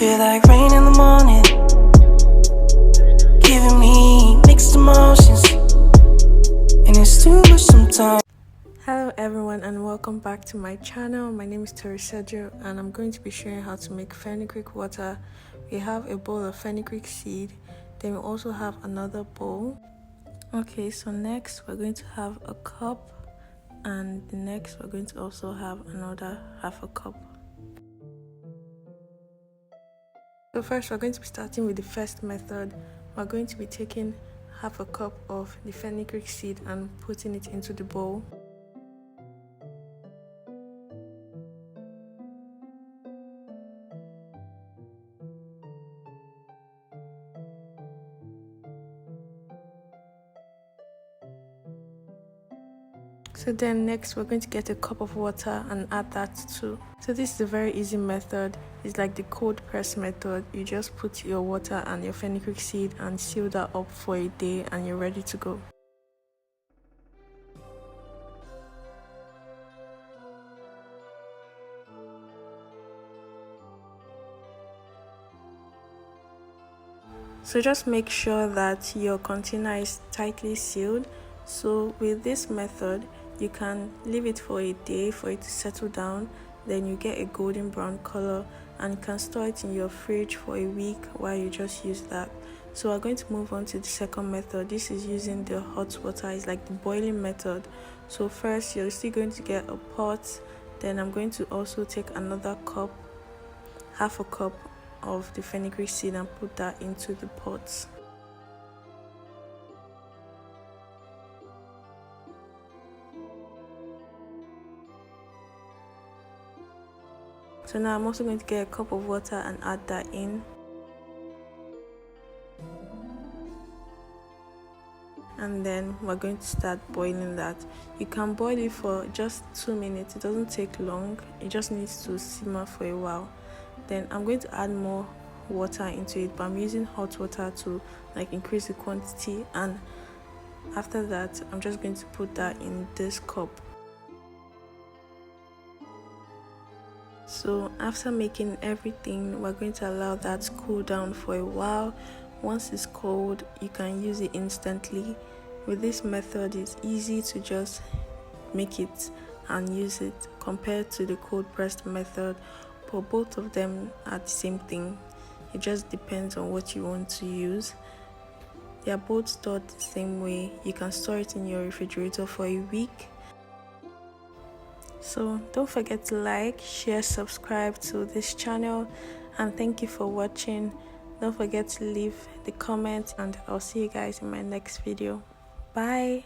feel like rain in the morning, giving me mixed emotions, and it's too much sometimes. Hello everyone and welcome back to my channel. My name is Toriamotsuka and I'm going to be showing how to make fenugreek water. We have a bowl of fenugreek seed, then we also have another bowl. Okay, so next we're going to have a cup, and the next we're going to also have another half a cup. So first we're going to be starting with the first method. We're going to be taking half a cup of the fenugreek seed and putting it into the bowl. So then next we're going to get a cup of water and add that too. So this is a very easy method. It's like the cold press method. You just put your water and your fenugreek seed and seal that up for a day and you're ready to go. So just make sure that your container is tightly sealed. So with this method, you can leave it for a day for it to settle down, then you get a golden brown color, and you can store it in your fridge for a week while you just use that. So we're going to move on to the second method. This is using the hot water. It's like the boiling method. So first you're still going to get a pot, then I'm going to also take another cup, half a cup of the fenugreek seed, and put that into the pot. So now I'm also going to get a cup of water and add that in. And then we're going to start boiling that. You can boil it for just 2 minutes. It doesn't take long. It just needs to simmer for a while. Then I'm going to add more water into it, but I'm using hot water to increase the quantity. And after that, I'm just going to put that in this cup. So after making everything, we're going to allow that to cool down for a while. Once it's cold, you can use it instantly. With this method, it's easy to just make it and use it compared to the cold pressed method, but both of them are the same thing. It just depends on what you want to use. They are both stored the same way. You can store it in your refrigerator for a week. So don't forget to like, share, subscribe to this channel, and thank you for watching. Don't forget to leave the comment, and I'll see you guys in my next video. Bye.